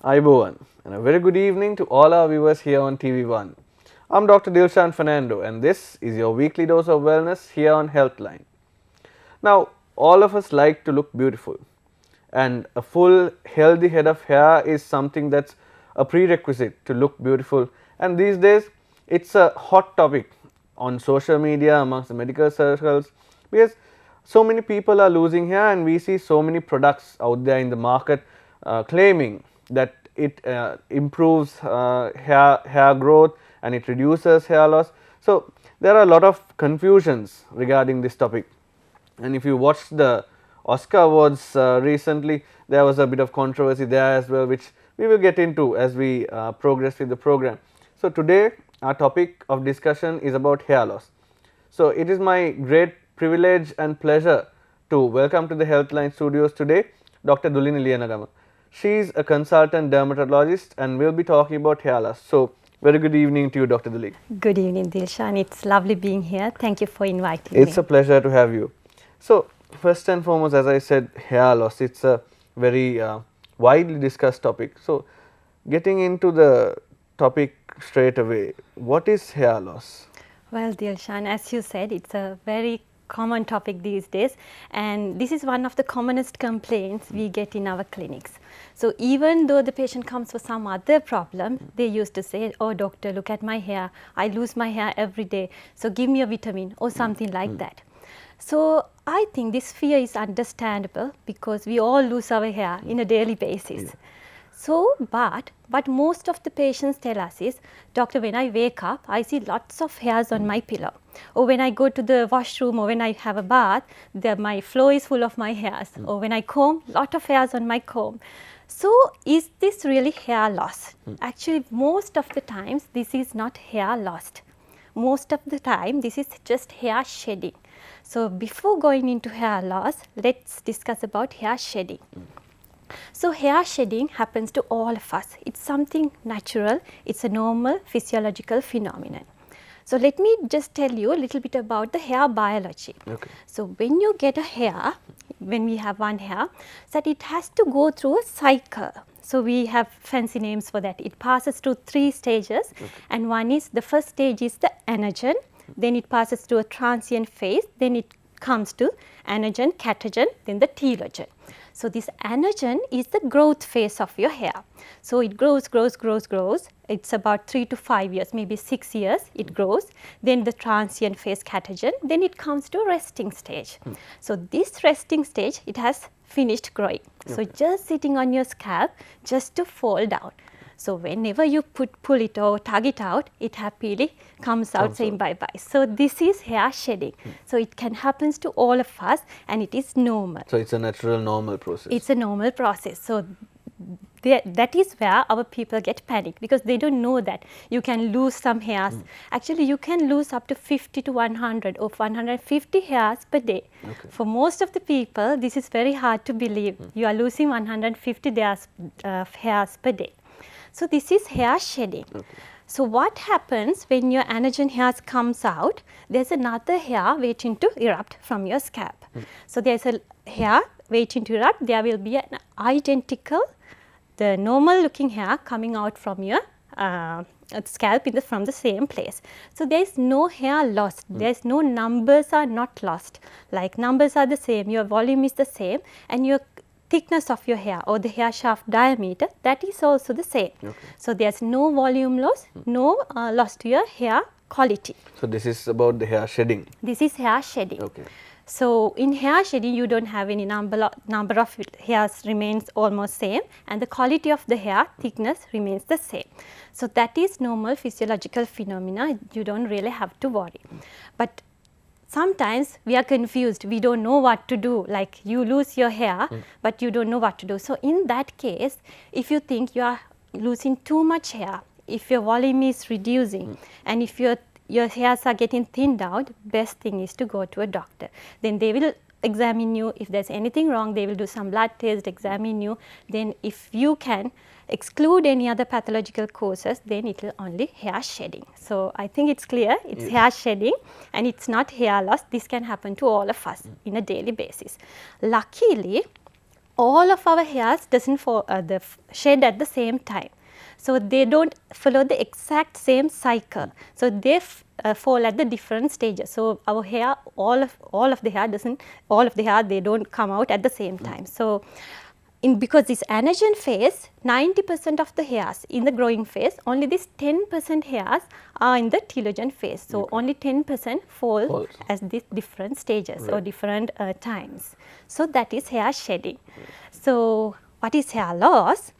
Aibowan, and a very good evening to all our viewers here on TV1. I'm Dr. Dilshan Fernando, and this is your weekly dose of wellness here on Healthline. Now, all of us like to look beautiful, and a full healthy head of hair is something that's a prerequisite to look beautiful, and these days it's a hot topic on social media amongst the medical circles because so many people are losing hair and we see so many products out there in the market claiming that it improves hair growth and it reduces hair loss. So, there are a lot of confusions regarding this topic, and if you watched the Oscar awards recently, there was a bit of controversy there as well, which we will get into as we progress with the program. So, today our topic of discussion is about hair loss. So, it is my great privilege and pleasure to welcome to the Healthline studios today Dr.Duli Liyanagama. She is a consultant dermatologist and we will be talking about hair loss. So, very good evening to you, Dr. Duli. Good evening, Dilshan. It's lovely being here. Thank you for inviting me. It's a pleasure to have you. So, first and foremost, as I said, hair loss, it's a very widely discussed topic. So, getting into the topic straight away, what is hair loss? Well, Dilshan, as you said, it's a very common topic these days, and this is one of the commonest complaints we get in our clinics. So, even though the patient comes for some other problem, they used to say, oh doctor, look at my hair, I lose my hair every day, so give me a vitamin or something like that. So, I think this fear is understandable because we all lose our hair in a daily basis. So, but most of the patients tell us is, doctor, when I wake up, I see lots of hairs on my pillow, or when I go to the washroom or when I have a bath, my floor is full of my hairs, or when I comb, lot of hairs on my comb. So, is this really hair loss? Actually, most of the times this is not hair lost. Most of the time this is just hair shedding. So, before going into hair loss, let's discuss about hair shedding. So, hair shedding happens to all of us. It's something natural. It's a normal physiological phenomenon. So, let me just tell you a little bit about the hair biology. Okay. So, when you get a hair, when we have one hair, that it has to go through a cycle. So, we have fancy names for that. It passes through 3 stages, and one is, the first stage is the anagen, then it passes through a transient phase, then it comes to anagen, catagen, then the telogen. So, this anagen is the growth phase of your hair. So, it grows. It's about 3 to 5 years, maybe 6 years it grows. Then the transient phase catagen, then it comes to resting stage. So, this resting stage, it has finished growing. So, just sitting on your scalp just to fall down. So, whenever you pull it or tug it out, it happily comes out saying bye-bye. So, this is hair shedding. So, it can happen to all of us and it is normal. So, it's a natural normal process. It's a normal process. So, that is where our people get panicked because they don't know that you can lose some hairs. Actually, you can lose up to 50 to 100 or 150 hairs per day. Okay. For most of the people, this is very hard to believe. You are losing 150 hairs per day. So, this is hair shedding. So, what happens when your anagen hairs comes out? There is another hair waiting to erupt from your scalp. So, there is a hair waiting to erupt. There will be an identical, the normal looking hair coming out from your scalp from the same place. So, there is no hair lost. There is no numbers are not lost. Like numbers are the same, your volume is the same, and your thickness of your hair or the hair shaft diameter, that is also the same. So, there is no volume loss, no loss to your hair quality. So, this is about the hair shedding. This is hair shedding. Okay. So, in hair shedding, you don't have any number of hairs remains almost same, and the quality of the hair thickness remains the same. So, that is normal physiological phenomena. You don't really have to worry. But sometimes we are confused, we don't know what to do, like you lose your hair, but you don't know what to do. So, in that case, if you think you are losing too much hair, if your volume is reducing and if your hairs are getting thinned out, best thing is to go to a doctor. Then they will examine you. If there is anything wrong, they will do some blood test, examine you. Then if you can exclude any other pathological causes, then it will only hair shedding. So, I think it's clear, it's hair shedding and it's not hair loss. This can happen to all of us in a daily basis. Luckily, all of our hairs doesn't shed at the same time. So they don't follow the exact same cycle. So they fall at the different stages. So our hair, all of the hair they don't come out at the same time. So because this anagen phase, 90% of the hairs in the growing phase, only this 10% hairs are in the telogen phase. So only 10% fall as these different stages or different times. So that is hair shedding. So what is hair loss?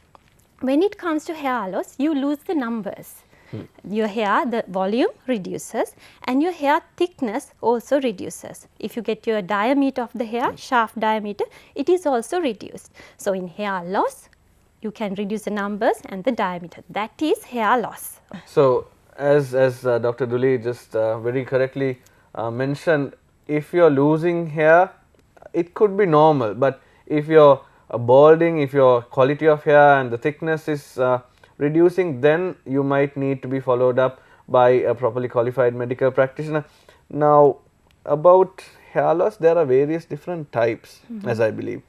When it comes to hair loss, you lose the numbers. Your hair, the volume reduces and your hair thickness also reduces. If you get your diameter of the hair, shaft diameter, it is also reduced. So in hair loss, you can reduce the numbers and the diameter. That is hair loss. So as Dr. Duli just very correctly mentioned, if you are losing hair, it could be normal, but if you are balding, if your quality of hair and the thickness is reducing, then you might need to be followed up by a properly qualified medical practitioner. Now, about hair loss, there are various different types, as I believe.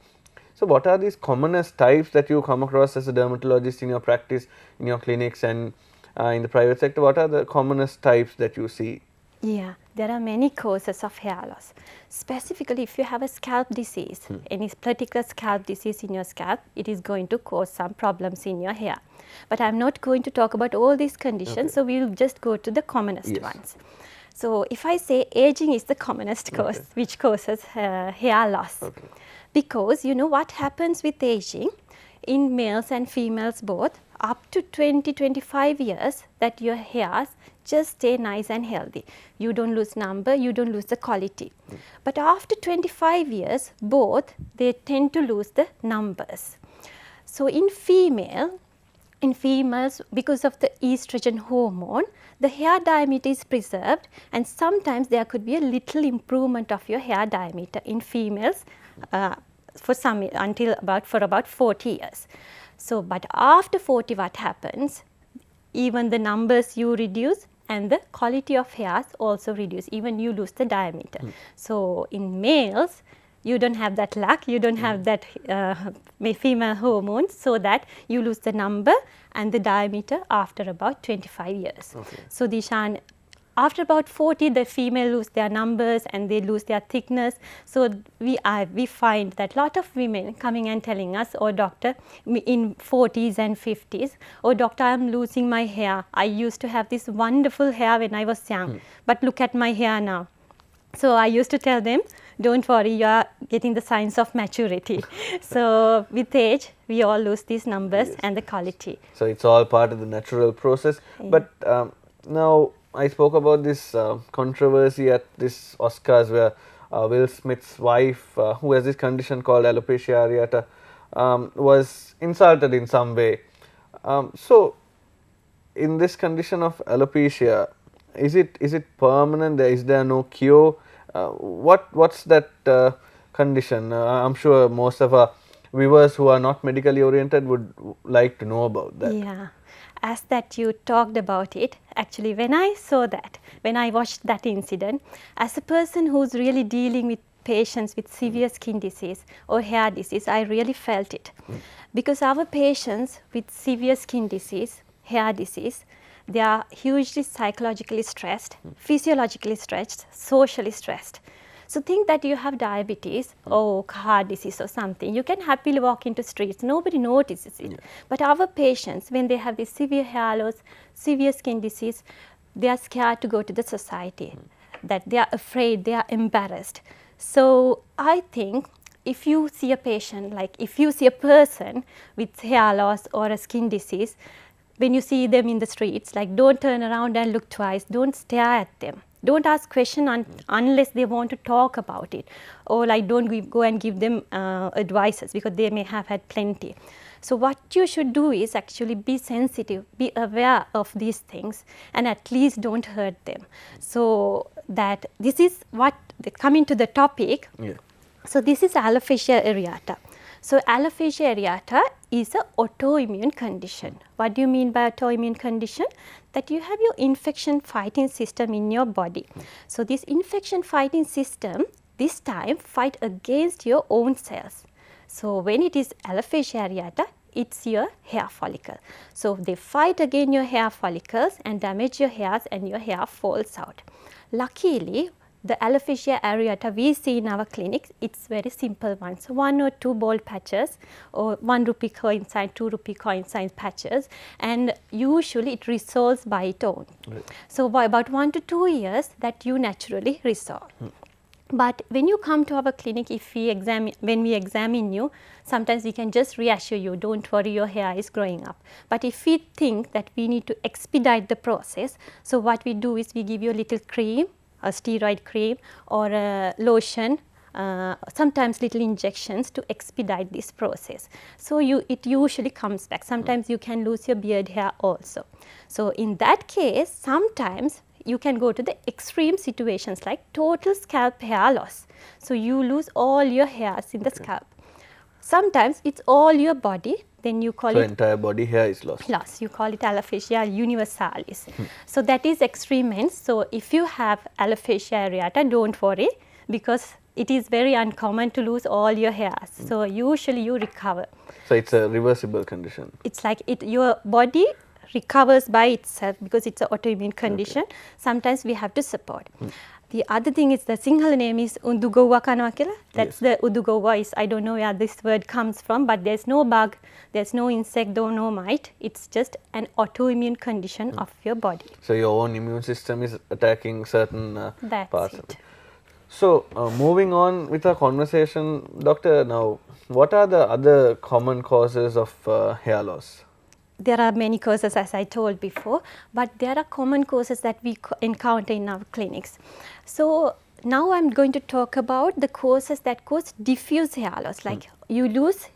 So what are these commonest types that you come across as a dermatologist in your practice, in your clinics and in the private sector? What are the commonest types that you see? Yeah, there are many causes of hair loss. Specifically, if you have a scalp disease, any particular scalp disease in your scalp, it is going to cause some problems in your hair. But I am not going to talk about all these conditions, so we will just go to the commonest ones. So if I say aging is the commonest cause, which causes hair loss. Because you know what happens with aging in males and females both, up to 20-25 years, that your hairs just stay nice and healthy. You don't lose number, you don't lose the quality. But after 25 years, both they tend to lose the numbers. So in females, because of the estrogen hormone, the hair diameter is preserved, and sometimes there could be a little improvement of your hair diameter in females for about 40 years. So, but after 40, what happens? Even the numbers you reduce and the quality of hairs also reduce, even you lose the diameter. So, in males, you don't have that luck, you don't have that female hormones, so that you lose the number and the diameter after about 25 years. So, Dishan, after about 40, the female lose their numbers and they lose their thickness. So we find that lot of women coming and telling us, "Oh doctor, in 40s and 50s, oh doctor, I am losing my hair. I used to have this wonderful hair when I was young, but look at my hair now." So I used to tell them, don't worry, you are getting the signs of maturity. So with age, we all lose these numbers and the quality. So it's all part of the natural process. But now I spoke about this controversy at this Oscars where Will Smith's wife, who has this condition called alopecia areata, was insulted in some way. So in this condition of alopecia, is it permanent? Is there no cure? What's that condition? I'm sure most of our viewers who are not medically oriented would like to know about that. Yeah. As that you talked about it, actually when I saw that, when I watched that incident, as a person who's really dealing with patients with severe skin disease or hair disease, I really felt it. Because our patients with severe skin disease, hair disease, they are hugely psychologically stressed, physiologically stressed, socially stressed. So think that you have diabetes or heart disease or something, you can happily walk into streets, nobody notices it. But our patients, when they have this severe hair loss, severe skin disease, they are scared to go to the society, that they are afraid, they are embarrassed. So I think if you see a patient, like if you see a person with hair loss or a skin disease, when you see them in the streets, like don't turn around and look twice, don't stare at them. Don't ask questions unless they want to talk about it, or like don't go and give them advices because they may have had plenty. So what you should do is actually be sensitive, be aware of these things, and at least don't hurt them. So that this is what, coming to the topic, so this is alopecia areata. So alopecia areata is an autoimmune condition. What do you mean by autoimmune condition? That you have your infection fighting system in your body. So this infection fighting system this time fight against your own cells. So, when it is alopecia areata, it's your hair follicle. So, they fight against your hair follicles and damage your hairs and your hair falls out. Luckily, the alopecia areata we see in our clinics, it's very simple one. So, 1 or 2 bald patches or 1 rupee coin sign, 2 rupee coin sign patches, and usually it resolves by its own. Right. So, by about 1 to 2 years that you naturally resolve. But when you come to our clinic, if we when we examine you, sometimes we can just reassure you, don't worry, your hair is growing up. But if we think that we need to expedite the process, so what we do is we give you a little cream, a steroid cream or a lotion, sometimes little injections to expedite this process. So, it usually comes back. Sometimes you can lose your beard hair also. So, in that case, sometimes you can go to the extreme situations like total scalp hair loss. So, you lose all your hairs in the scalp. Sometimes it is all your body, then you call so it entire body hair is lost. You call it alopecia universalis. So, that is extreme ends. So, if you have alopecia areata, don't worry, because it is very uncommon to lose all your hairs. So, usually you recover. So, it is a reversible condition. It's like your body recovers by itself because it's an autoimmune condition. Okay. Sometimes we have to support. The other thing is the Sinhala name is Undugowa Kanawa kila. That's the Udugowa is, I don't know where this word comes from, but there's no bug, there's no insect, no mite. It's just an autoimmune condition of your body. So, your own immune system is attacking certain parts of it. It. So, moving on with our conversation, doctor, now what are the other common causes of hair loss? There are many causes, as I told before, but there are common causes that we encounter in our clinics. So, now I am going to talk about the causes that cause diffuse hair loss, like you lose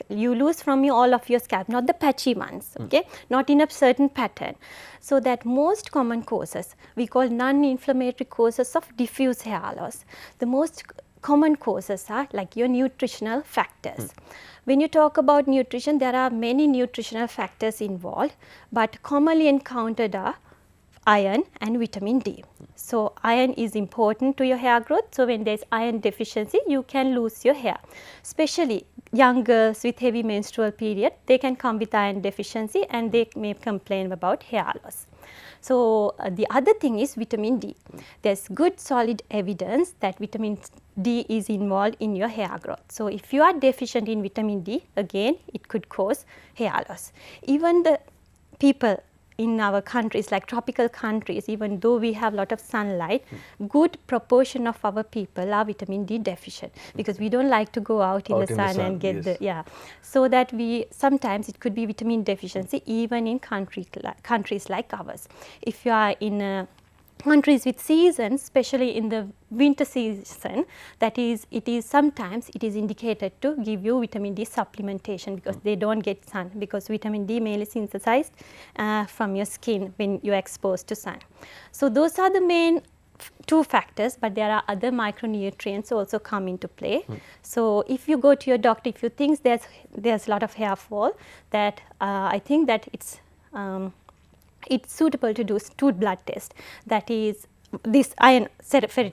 you lose from all of your scalp, not the patchy ones, okay, not in a certain pattern. So, that most common causes we call non-inflammatory causes of diffuse hair loss. The most common causes are like your nutritional factors. When you talk about nutrition, there are many nutritional factors involved, but commonly encountered are iron and vitamin D. So, iron is important to your hair growth. So, when there is iron deficiency, you can lose your hair. Especially young girls with heavy menstrual period, they can come with iron deficiency and they may complain about hair loss. So, the other thing is vitamin D. There is good solid evidence that vitamin D is involved in your hair growth. So, if you are deficient in vitamin D, again it could cause hair loss. Even the people in our countries like tropical countries, even though we have lot of sunlight, good proportion of our people are vitamin D deficient because we don't like to go out in the sun and get yes. So that we sometimes it could be vitamin deficiency even in countries like ours. If you are in countries with seasons, especially in the winter season, that is, sometimes it is indicated to give you vitamin D supplementation because they don't get sun, because vitamin D mainly synthesized from your skin when you are exposed to sun. So, those are the main two factors, but there are other micronutrients also come into play. So, if you go to your doctor, if you think there's a lot of hair fall, that I think that it's suitable to do 2 blood tests, that is this iron,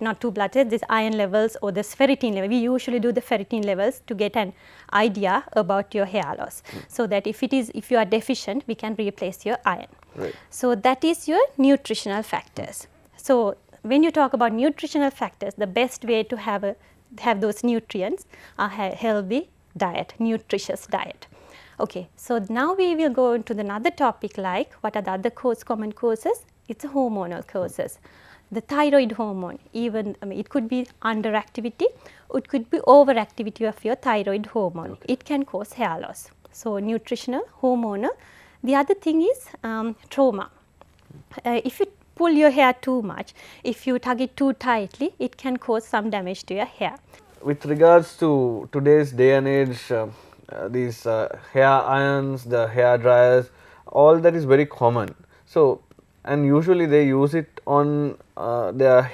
not 2 blood tests, this iron levels or this ferritin level. We usually do the ferritin levels to get an idea about your hair loss. So, that if you are deficient, we can replace your iron. Right. So, that is your nutritional factors. So, when you talk about nutritional factors, the best way to have those nutrients are healthy diet, nutritious diet. Okay, so now we will go into another topic like what are the other common causes? It's a hormonal causes. The thyroid hormone, even it could be underactivity, it could be overactivity of your thyroid hormone. Okay. It can cause hair loss. So, nutritional, hormonal. The other thing is trauma. If you pull your hair too much, if you tug it too tightly, it can cause some damage to your hair. With regards to today's day and age, these hair irons, the hair dryers, all that is very common. So, and usually they use it on their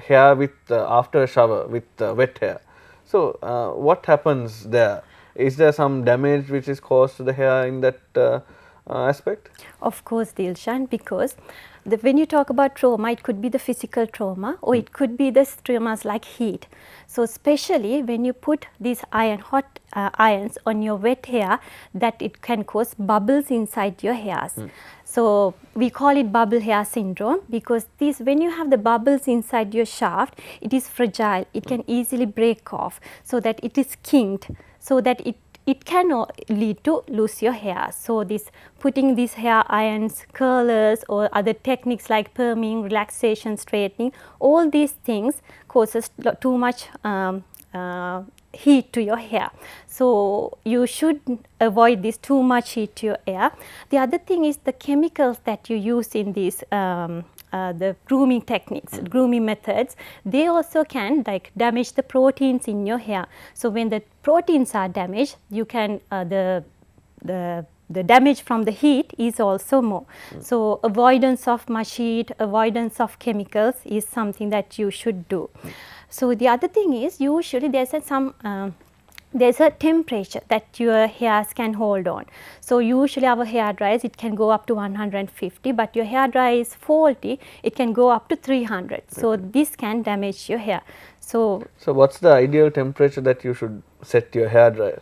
hair with after a shower with wet hair. So, what happens there? Is there some damage which is caused to the hair in that aspect? Of course, Dilshan, because when you talk about trauma, it could be the physical trauma or it could be the traumas like heat. So especially when you put these hot irons on your wet hair, that it can cause bubbles inside your hairs. So we call it bubble hair syndrome, because when you have the bubbles inside your shaft, it is fragile, it can easily break off, so that it is kinked, so that it can lead to lose your hair. So putting these hair irons, curlers or other techniques like perming, relaxation, straightening, all these things causes too much heat to your hair. So you should avoid this too much heat to your hair. The other thing is the chemicals that you use in these the grooming techniques, grooming methods, they also can damage the proteins in your hair. So when the proteins are damaged, you can the damage from the heat is also more. So avoidance of much heat, avoidance of chemicals is something that you should do. So the other thing is, usually there's a temperature that your hairs can hold on. So usually our hair dryers, it can go up to 150, but your hair dryer is faulty, it can go up to 300. So this can damage your hair. So what's the ideal temperature that you should set your hair dryer?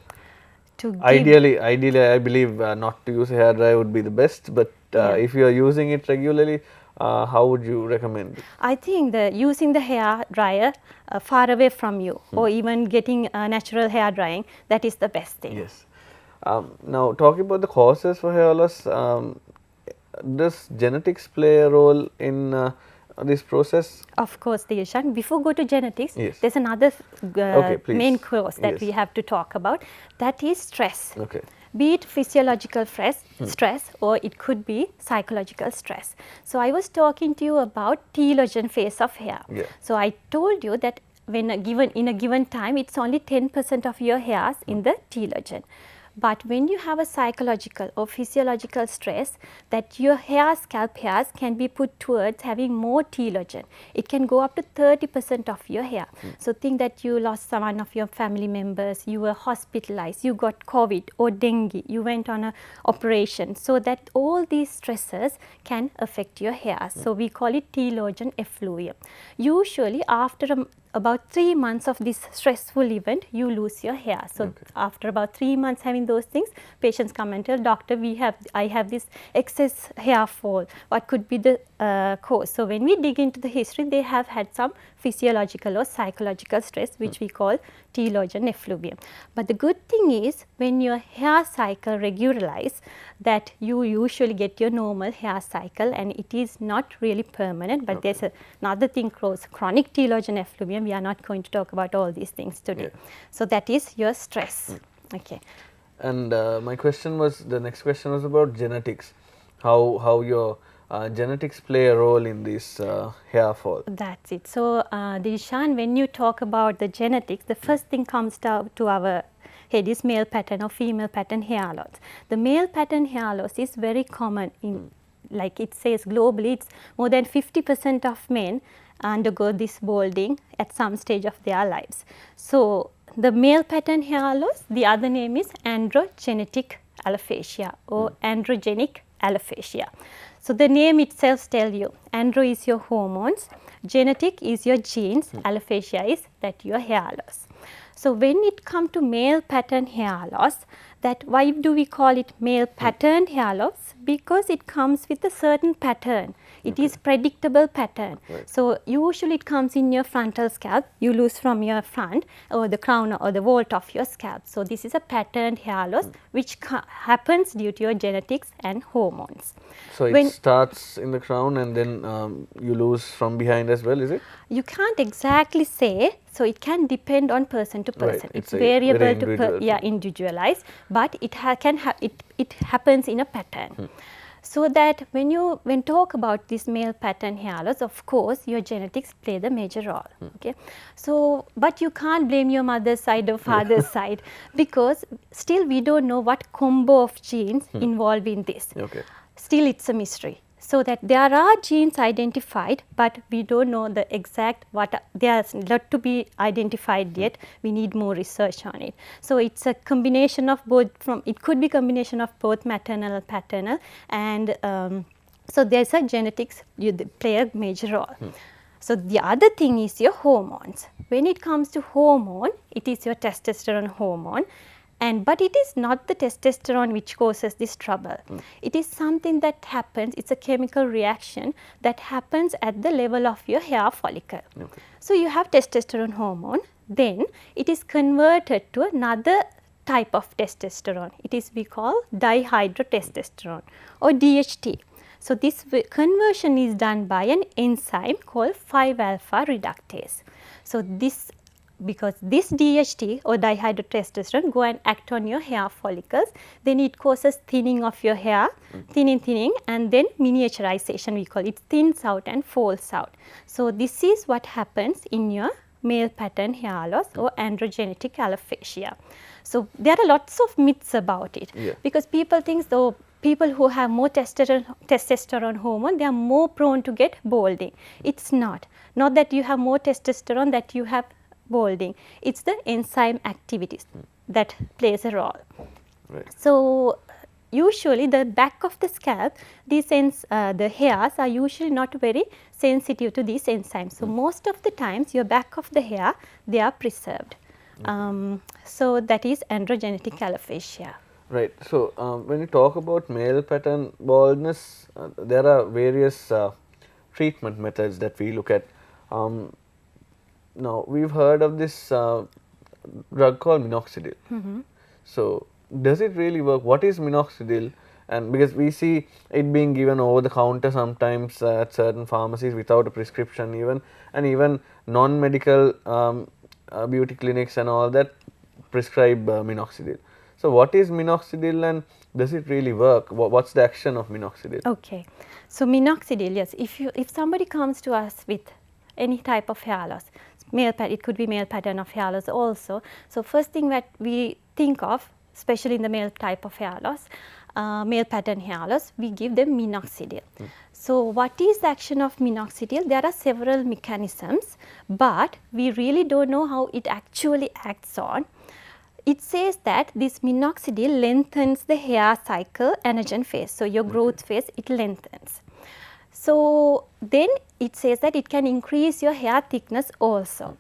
Ideally, I believe not to use a hair dryer would be the best, but if you are using it regularly, how would you recommend it? I think using the hair dryer far away from you, or even getting natural hair drying, that is the best thing. Yes. Now, talking about the causes for hair loss, does genetics play a role in this process? Of course, Dilshan. Before go to genetics, yes, there's another main cause that we have to talk about. That is stress. Okay. Be it physiological stress or it could be psychological stress. So I was talking to you about telogen phase of hair. Yeah. So I told you that in a given time, it's only 10% of your hairs in the telogen. But when you have a psychological or physiological stress, that your scalp hairs can be put towards having more telogen. It can go up to 30% of your hair. So think that you lost someone of your family members, you were hospitalized, you got COVID or dengue, you went on an operation. So that all these stresses can affect your hair. So we call it telogen effluvium. Usually after about 3 months of this stressful event, you lose your hair. So after about 3 months having those things, patients come and tell, doctor, I have this excess hair fall. What could be the cause? So when we dig into the history, they have had some physiological or psychological stress, which we call telogen effluvium. But the good thing is, when your hair cycle regularizes, that you usually get your normal hair cycle, and it is not really permanent, but there's another thing called chronic telogen effluvium. We are not going to talk about all these things today. So that is your stress. Okay. And my question was, the next question was about genetics. How your genetics play a role in this hair fall? That's it. So Dilshan, when you talk about the genetics, the first thing comes to our head is male pattern or female pattern hair loss. The male pattern hair loss is very common in, like it says globally, it's more than 50% of men undergo this balding at some stage of their lives. So the male pattern hair loss, the other name is androgenetic alopecia or androgenic alopecia. So the name itself tells you, andro is your hormones, genetic is your genes, alopecia is that your hair loss. So when it comes to male pattern hair loss, that why do we call it male pattern hair loss? Because it comes with a certain pattern. It is predictable pattern. So usually it comes in your frontal scalp. You lose from your front or the crown or the vault of your scalp. So this is a patterned hair loss which happens due to your genetics and hormones. So it starts in the crown and then you lose from behind as well, is it? You can't exactly say. So it can depend on person to person. It's variable to individualized, but it happens in a pattern. So that when talk about this male pattern hair loss, of course your genetics play the major role. Okay, so but you can't blame your mother's side or father's side, because still we don't know what combo of genes involved in this. Still it's a mystery. So that there are genes identified, but we don't know the exact there's a lot to be identified yet. We need more research on it. So it's a combination of both. It could be combination of both maternal and paternal, and So, there is a genetics play a major role. So, the other thing is your hormones. When it comes to hormone, it is your testosterone hormone, but it is not the testosterone which causes this trouble. It is something that happens, it is a chemical reaction that happens at the level of your hair follicle. Okay. So, you have testosterone hormone, then it is converted to another type of testosterone. It is we call dihydrotestosterone or DHT. So, this conversion is done by an enzyme called 5-alpha reductase. So, because this DHT or dihydrotestosterone go and act on your hair follicles, then it causes thinning of your hair, thinning, and then miniaturization, we call it, thins out and falls out. So, this is what happens in your male pattern hair loss or androgenetic alopecia. So, there are lots of myths about it, because people think though people who have more testosterone hormone, they are more prone to get balding. It is not that you have more testosterone that you have balding, it is the enzyme activities that plays a role. Right. So, usually the back of the scalp, the hairs are usually not very sensitive to these enzymes. So, most of the times your back of the hair, they are preserved. So, that is androgenetic alopecia. Right. So, when you talk about male pattern baldness, there are various treatment methods that we look at. Now, we have heard of this drug called Minoxidil. So, does it really work? What is Minoxidil? And because we see it being given over the counter sometimes at certain pharmacies without a prescription even, and even non-medical beauty clinics and all that prescribe Minoxidil. So, what is Minoxidil and does it really work? What's the action of Minoxidil? Okay. So, Minoxidil, yes, if somebody comes to us with any type of hair loss, it could be male pattern of hair loss also. So, first thing that we think of, especially in the male type of hair loss, male pattern hair loss, we give them Minoxidil. So, what is the action of Minoxidil? There are several mechanisms, but we really do not know how it actually acts on. It says that this Minoxidil lengthens the hair cycle anagen phase. So, your growth phase, it lengthens. So, then it says that it can increase your hair thickness also.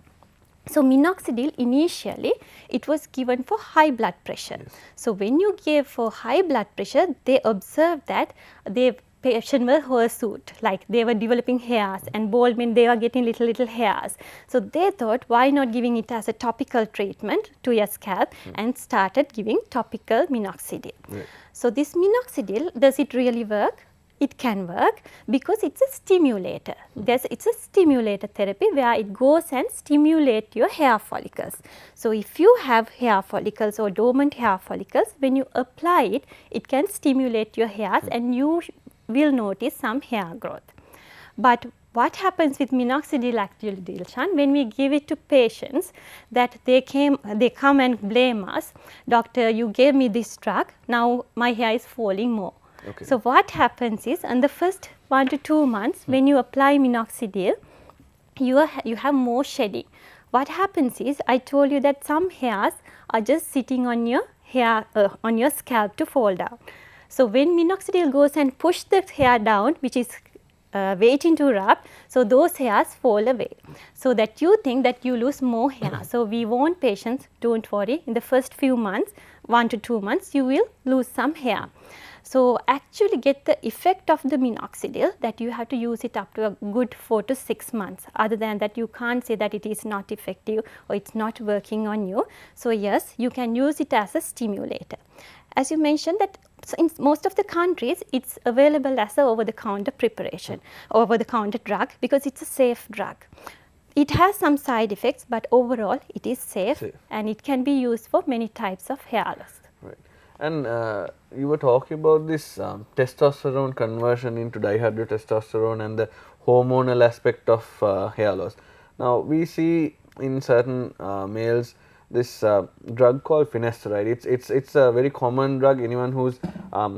So, Minoxidil initially it was given for high blood pressure. So, when you gave for high blood pressure, they observed that the patient were hirsute, like they were developing hairs, and bald means they were getting little hairs. So, they thought why not giving it as a topical treatment to your scalp and started giving topical Minoxidil. So, this Minoxidil, does it really work? It can work because it is a stimulator. It is a stimulator therapy where it goes and stimulates your hair follicles. So, if you have hair follicles or dormant hair follicles, when you apply it, it can stimulate your hairs and you will notice some hair growth. But what happens with Minoxidil actually, Dilshan, when we give it to patients, that they come and blame us, doctor, you gave me this drug, now my hair is falling more. Okay. So, what happens is in the first 1 to 2 months when you apply Minoxidil, you have more shedding. What happens is, I told you that some hairs are just sitting on your hair, on your scalp to fall down. So, when Minoxidil goes and push the hair down, which is waiting to erupt, so those hairs fall away. So, that you think that you lose more hair. So, we warn patients, don't worry, in the first few months, 1 to 2 months, you will lose some hair. So, actually get the effect of the Minoxidil, that you have to use it up to a good 4 to 6 months. Other than that, you can't say that it is not effective or it is not working on you. So, yes, you can use it as a stimulator. As you mentioned that in most of the countries, it is available as a over the counter preparation, over the counter drug, because it is a safe drug. It has some side effects, but overall it is safe. And it can be used for many types of hair loss. Right. And you were talking about this testosterone conversion into dihydrotestosterone and the hormonal aspect of hair loss. Now, we see in certain males this drug called Finasteride. It's a very common drug. Anyone who's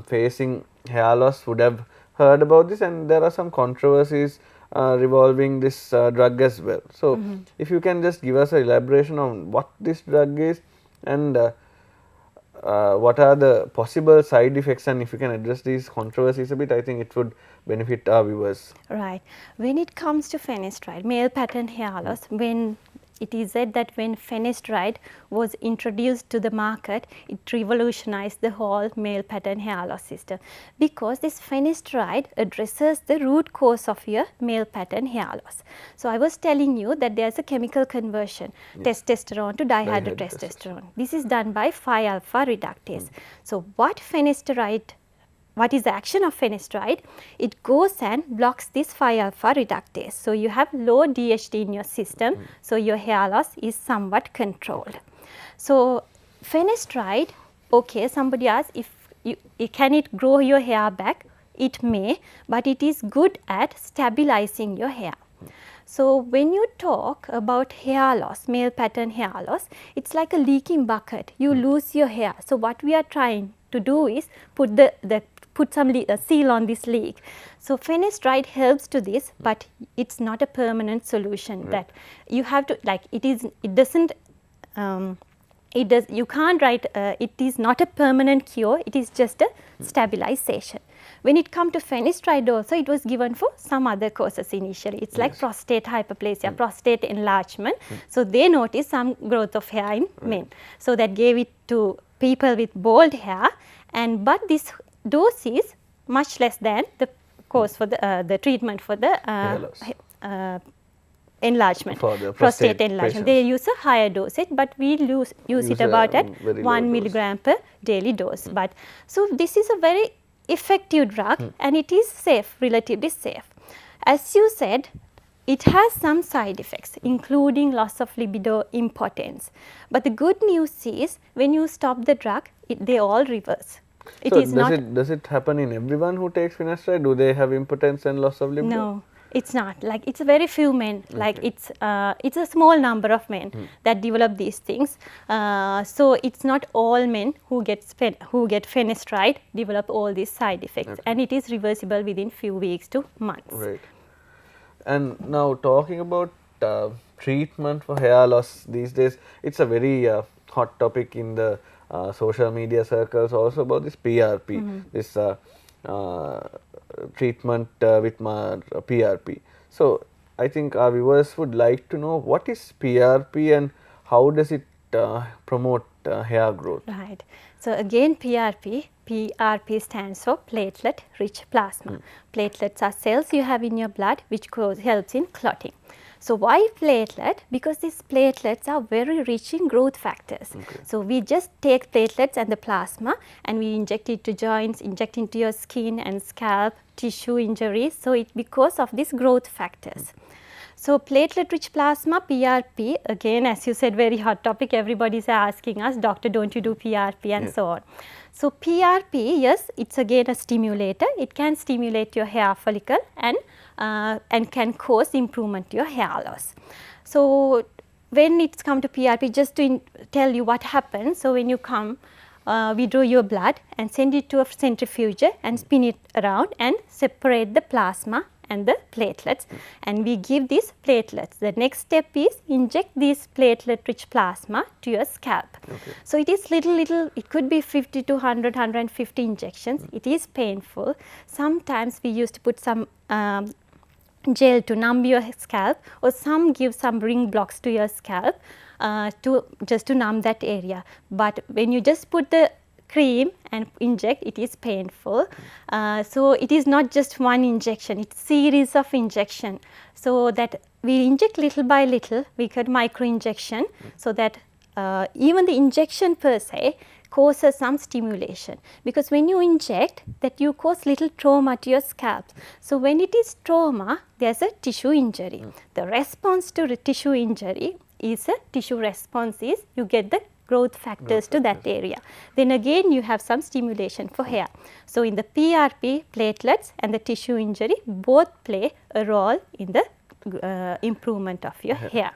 facing hair loss would have heard about this, and there are some controversies revolving this drug as well. So, if you can just give us an elaboration on what this drug is and what are the possible side effects, and if you can address these controversies a bit, I think it would benefit our viewers. Right. When it comes to Finasteride, male pattern hair loss, when it is said that when Finasteride was introduced to the market, it revolutionized the whole male pattern hair loss system, because this Finasteride addresses the root cause of your male pattern hair loss. So, I was telling you that there is a chemical conversion, testosterone to dihydrotestosterone. This is done by 5-alpha reductase. So, what is the action of Finasteride? It goes and blocks this 5-alpha reductase. So, you have low DHT in your system, so your hair loss is somewhat controlled. So, Finasteride, okay, somebody asks if can it grow your hair back? It may, but it is good at stabilizing your hair. So, when you talk about hair loss, male pattern hair loss, it is like a leaking bucket, you lose your hair. So, what we are trying to do is put put some seal on this leak. So, Finasteride helps to this, but it is not a permanent solution, that you have to, like, it doesn't you can't write, it is not a permanent cure, it is just a stabilization. When it comes to Finasteride also, it was given for some other causes initially. It's like prostate hyperplasia, prostate enlargement. So, they noticed some growth of hair in men. So, that gave it to people with bald hair, and but this dose is much less than the course for the treatment for the enlargement, for the prostate enlargement. They use a higher dosage, but we use it about at 1 milligram per daily dose. But so this is a very effective drug, and it is safe, relatively safe. As you said, it has some side effects, including loss of libido, impotence. But the good news is, when you stop the drug, they all reverse. It is does it happen in everyone who takes Finasteride? Do they have impotence and loss of libido? No, it's not. Like, it's a very few men. Like, it's a small number of men that develop these things. So, it's not all men who get Finasteride develop all these side effects, and it is reversible within few weeks to months. Right. And now, talking about treatment for hair loss these days, it's a very hot topic in the social media circles also, about this PRP, this treatment with PRP. So, I think our viewers would like to know, what is PRP and how does it promote hair growth? Right. So, again, PRP stands for platelet-rich plasma. Platelets are cells you have in your blood which helps in clotting. So, why platelet? Because these platelets are very rich in growth factors. So, we just take platelets and the plasma, and we inject it to joints, inject into your skin and scalp, tissue injuries. So, it because of these growth factors. So, platelet-rich plasma, PRP, again, as you said, very hot topic. Everybody is asking us, doctor, don't you do PRP, and so on. So, PRP, yes, it's again a stimulator. It can stimulate your hair follicle and can cause improvement to your hair loss. So, when it's come to PRP, just to tell you what happens. So, when you come, we draw your blood and send it to a centrifuge and spin it around and separate the plasma and the platelets, and we give these platelets. The next step is inject this platelet-rich plasma to your scalp. So, it is little, it could be 50 to 100, 150 injections. It is painful. Sometimes we used to put some gel to numb your scalp, or some give some ring blocks to your scalp just to numb that area. But when you just put the cream and inject, it is painful. So, it is not just one injection, it is series of injection. So, that we inject little by little, we get micro injection, so that even the injection per se causes some stimulation, because when you inject, that you cause little trauma to your scalp. So, when it is trauma, there is a tissue injury. The response to the tissue injury is a tissue response is you get the growth factors to that area. Then again you have some stimulation for hair. So, in the PRP, platelets and the tissue injury both play a role in the improvement of your hair.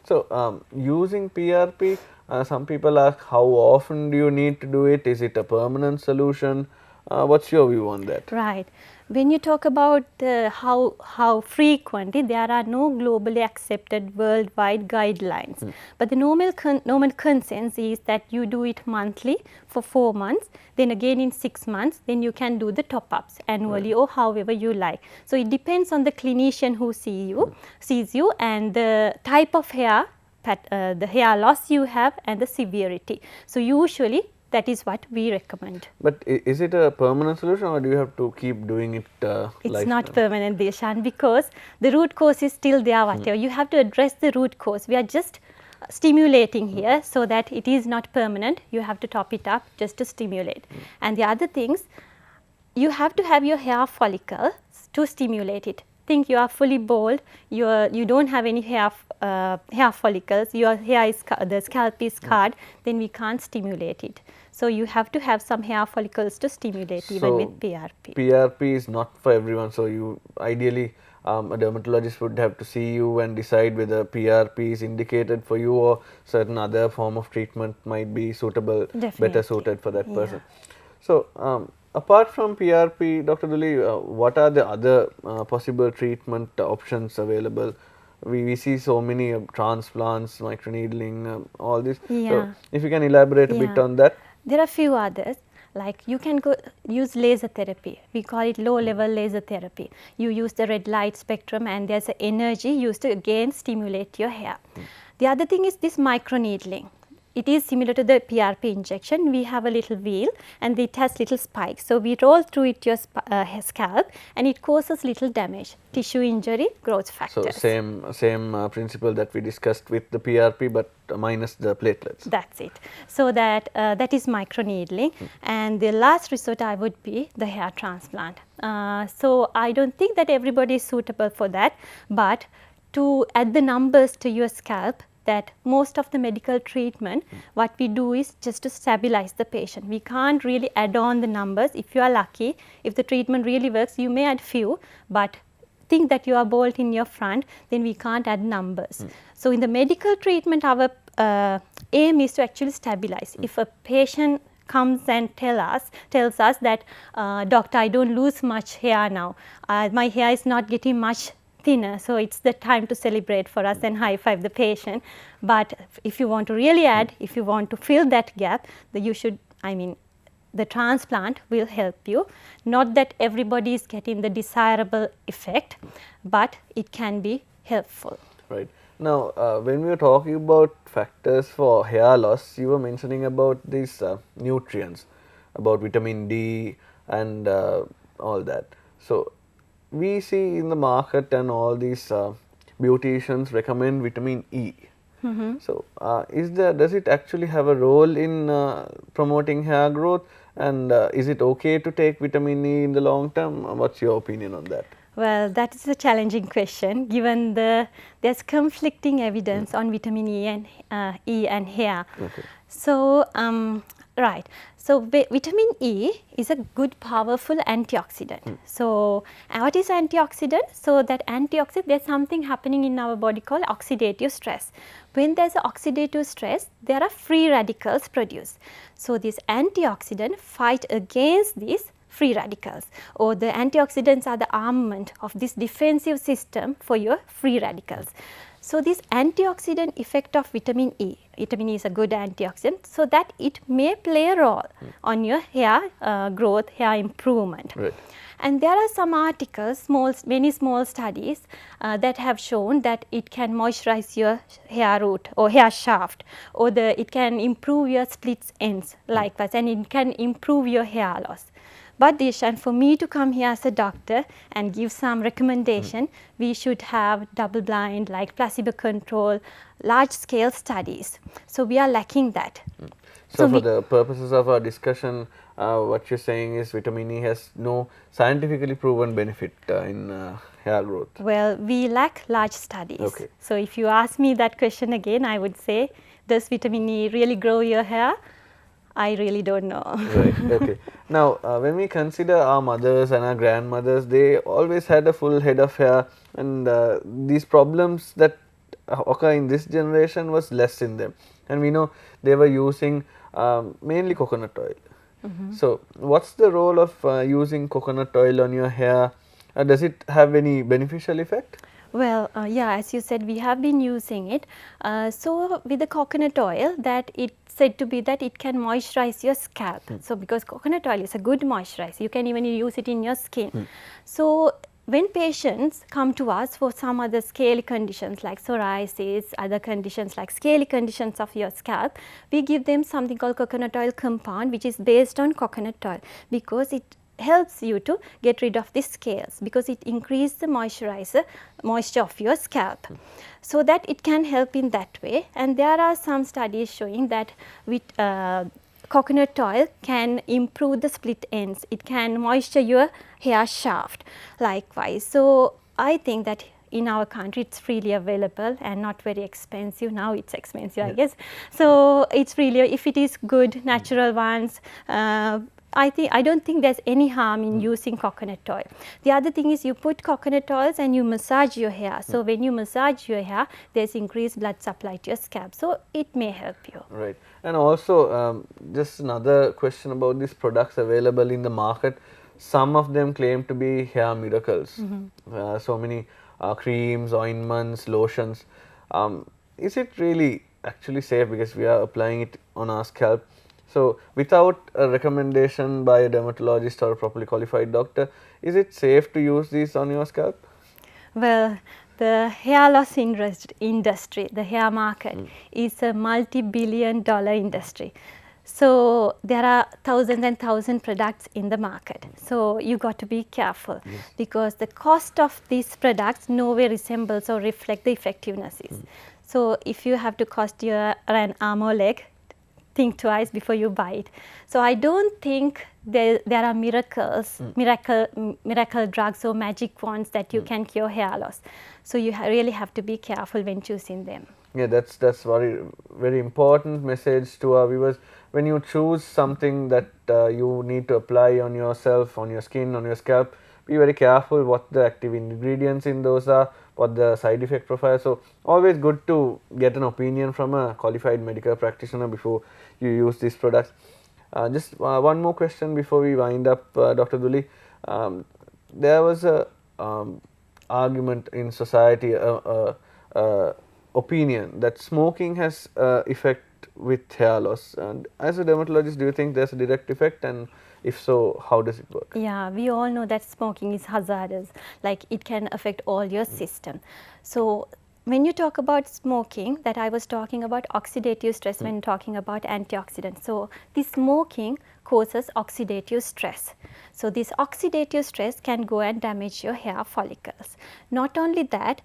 So, using PRP, some people ask, how often do you need to do it? Is it a permanent solution? What's your view on that? Right. When you talk about how frequently, there are no globally accepted worldwide guidelines. But the normal consensus is that you do it monthly for 4 months, then again in 6 months, then you can do the top-ups annually or however you like. So it depends on the clinician who sees you and the type of hair, the hair loss you have and the severity. So usually that is what we recommend. But is it a permanent solution, or do you have to keep doing it It's not permanent, Deshan, because the root cause is still there, whatever. You have to address the root cause. We are just stimulating here so that it is not permanent. You have to top it up just to stimulate. And the other things, you have to have your hair follicle to stimulate it. Think you are fully bald, you don't have any hair follicles, your hair is the scalp is scarred, then we can't stimulate it. So you have to have some hair follicles to stimulate even with PRP. PRP is not for everyone. So you ideally a dermatologist would have to see you and decide whether PRP is indicated for you or certain other form of treatment might be suitable, better suited for that person. So apart from PRP, Dr. Duli, what are the other possible treatment options available? We see so many transplants, microneedling, all this. So if you can elaborate a bit on that. There are few others, like you can use laser therapy. We call it low level laser therapy. You use the red light spectrum and there is energy used to again stimulate your hair. The other thing is this microneedling. It is similar to the PRP injection. We have a little wheel and it has little spikes. So we roll through it your scalp and it causes little damage, tissue injury, growth factors. So same principle that we discussed with the PRP, but minus the platelets. That's it. So that is microneedling. And the last resort I would be the hair transplant. So I don't think that everybody is suitable for that, but to add the numbers to your scalp, that most of the medical treatment, what we do is just to stabilize the patient. We can't really add on the numbers. If you are lucky, if the treatment really works, you may add few, but think that you are bald in your front, then we can't add numbers. So in the medical treatment, our aim is to actually stabilize. If a patient comes and tells us that, doctor, I don't lose much hair now, my hair is not getting much thinner, so it's the time to celebrate for us and high five the patient. But if you want to really add, if you want to fill that gap, the transplant will help you. Not that everybody is getting the desirable effect, but it can be helpful. Right. Now, when we were talking about factors for hair loss, you were mentioning about these nutrients, about vitamin D and all that. So we see in the market and all these beauticians recommend vitamin E. So does it actually have a role in promoting hair growth, and is it okay to take vitamin E in the long term? What's your opinion on that? Well, that is a challenging question given there's conflicting evidence on vitamin E and hair. Okay. So right. So vitamin E is a good, powerful antioxidant. So what is antioxidant? So that antioxidant, there's something happening in our body called oxidative stress. When there's an oxidative stress, there are free radicals produced. So this antioxidant fight against these free radicals, or the antioxidants are the armament of this defensive system for your free radicals. So this antioxidant effect of vitamin E is a good antioxidant, so that it may play a role on your hair growth, hair improvement. Right. And there are some articles, many small studies that have shown that it can moisturize your hair root or hair shaft, or it can improve your split ends likewise, and it can improve your hair loss. But Dishan, for me to come here as a doctor and give some recommendation, we should have double blind, like placebo control, large scale studies. So we are lacking that. So for the purposes of our discussion, what you're saying is vitamin E has no scientifically proven benefit in hair growth. Well, we lack large studies. Okay. So if you ask me that question again, I would say, does vitamin E really grow your hair? I really don't know. Right. Okay. Now, when we consider our mothers and our grandmothers, they always had a full head of hair, and these problems that occur in this generation was less in them. And we know they were using mainly coconut oil. So, what's the role of using coconut oil on your hair? Does it have any beneficial effect? Well, yeah, as you said, we have been using it. So, with the coconut oil, that it's said to be that it can moisturize your scalp. So, because coconut oil is a good moisturizer, you can even use it in your skin. So, when patients come to us for some other scaly conditions like psoriasis, other conditions like scaly conditions of your scalp, we give them something called coconut oil compound, which is based on coconut oil, because it helps you to get rid of the scales, because it increases the moisture of your scalp. So that it can help in that way, and there are some studies showing that with coconut oil can improve the split ends, it can moisture your hair shaft likewise. So I think that in our country it's freely available and not very expensive. Now it's expensive, I guess. So it's really, if it is good natural ones, I don't think there's any harm in using coconut oil. The other thing is you put coconut oils and you massage your hair. So when you massage your hair, there's increased blood supply to your scalp. So it may help you. Right. And also, just another question about these products available in the market. Some of them claim to be hair miracles. So many creams, ointments, lotions. Is it really actually safe, because we are applying it on our scalp? So, without a recommendation by a dermatologist or a properly qualified doctor, is it safe to use these on your scalp? Well, the hair loss industry, the hair market, is a multi-billion-dollar industry. So there are thousands and thousands products in the market. So you got to be careful, because the cost of these products nowhere resembles or reflect the effectiveness. So if you have to cost your an arm or leg, think twice before you buy it. So I don't think there are miracle drugs or magic wands that you can cure hair loss. So you really have to be careful when choosing them. Yeah, that's very important message to our viewers. When you choose something that you need to apply on yourself, on your skin, on your scalp, be very careful what the active ingredients in those are, what the side effect profile. So always good to get an opinion from a qualified medical practitioner before you use these products. Just one more question before we wind up, Dr. Duli. There was a argument in society, opinion that smoking has effect with hair loss. And as a dermatologist, do you think there's a direct effect, and if so, how does it work? Yeah, we all know that smoking is hazardous, like it can affect all your system. So when you talk about smoking, that I was talking about oxidative stress when talking about antioxidants. So this smoking causes oxidative stress. So this oxidative stress can go and damage your hair follicles. Not only that,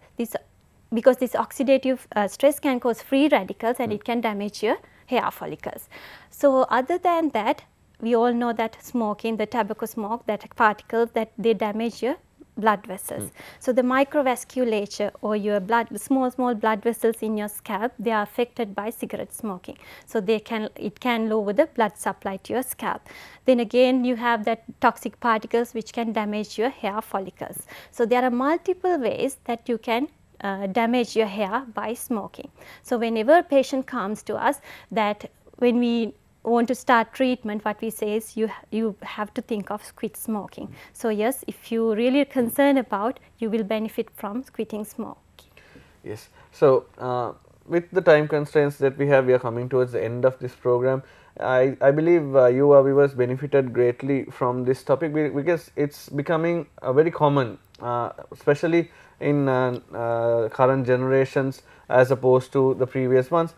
because this oxidative stress can cause free radicals and it can damage your hair follicles. So other than that, we all know that smoking, the tobacco smoke, that particles that they damage your blood vessels. So the microvasculature or your small blood vessels in your scalp, they are affected by cigarette smoking. So it can lower the blood supply to your scalp. Then again you have that toxic particles which can damage your hair follicles. So there are multiple ways that you can damage your hair by smoking. So whenever a patient comes to us, that when we want to start treatment, what we say is you have to think of quit smoking. So yes, if you really are concerned about, you will benefit from quitting smoking. Yes. So with the time constraints that we have, we are coming towards the end of this program. I believe you, our viewers, benefited greatly from this topic, because it's becoming very common, especially in current generations as opposed to the previous ones.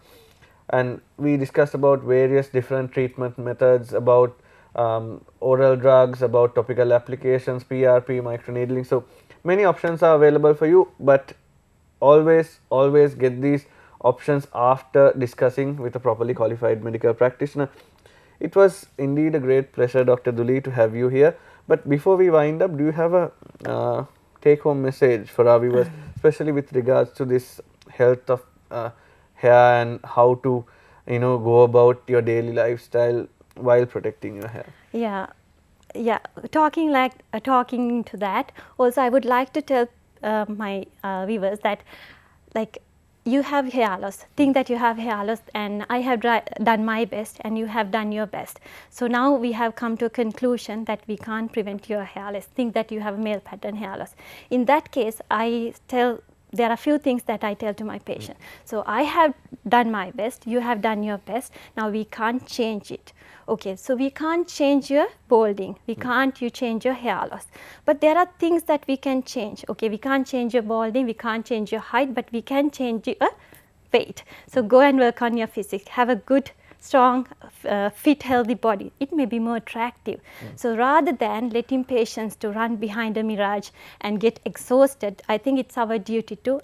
And we discussed about various different treatment methods, about oral drugs, about topical applications, PRP, microneedling. So many options are available for you, but always get these options after discussing with a properly qualified medical practitioner. It was indeed a great pleasure, Dr. Duli, to have you here. But before we wind up, do you have a take home message for our viewers, especially with regards to this health of hair and how to go about your daily lifestyle while protecting your hair? Yeah, talking to that, also I would like to tell my viewers that, like, you have hair loss, think that you have hair loss, and I have done my best and you have done your best. So now we have come to a conclusion that we can't prevent your hair loss, think that you have male pattern hair loss. In that case, there are few things that I tell to my patient. So I have done my best, you have done your best, now we can't change it. Okay, so we can't change your balding, we can't change your hair loss, but there are things that we can change. Okay, we can't change your balding, we can't change your height, but we can change your weight. So go and work on your physique, have a good, strong, fit, healthy body. It may be more attractive. So rather than letting patients to run behind a mirage and get exhausted, I think it's our duty to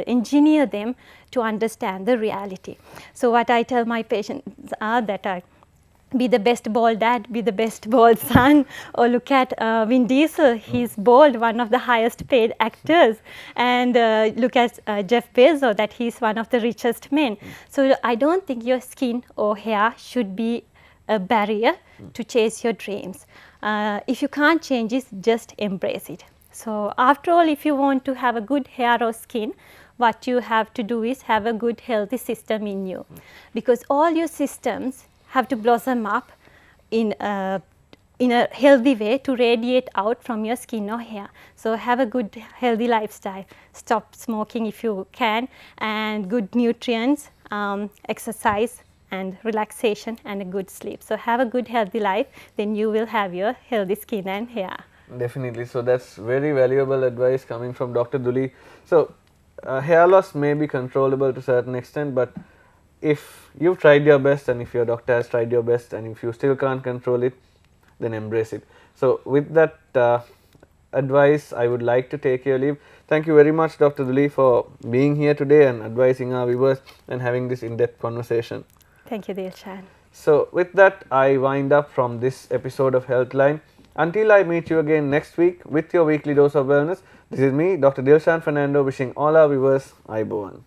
engineer them to understand the reality. So what I tell my patients are that be the best bald dad, be the best bald son, or look at Vin Diesel, he's bald, one of the highest paid actors, and look at Jeff Bezos, that he's one of the richest men. So I don't think your skin or hair should be a barrier to chase your dreams. If you can't change it, just embrace it. So after all, if you want to have a good hair or skin, what you have to do is have a good healthy system in you, because all your systems have to blossom up in a healthy way to radiate out from your skin or hair. So have a good healthy lifestyle, stop smoking if you can, and good nutrients, exercise and relaxation, and a good sleep. So have a good healthy life, then you will have your healthy skin and hair. Definitely. So that's very valuable advice coming from Dr. Duli. So hair loss may be controllable to a certain extent, but if you've tried your best and if your doctor has tried your best and if you still can't control it, then embrace it. So with that advice, I would like to take your leave. Thank you very much, Dr. Duli, for being here today and advising our viewers and having this in-depth conversation. Thank you, Dilshan. So with that, I wind up from this episode of Healthline. Until I meet you again next week with your weekly dose of wellness, this is me, Dr. Dilshan Fernando, wishing all our viewers Ayubowan.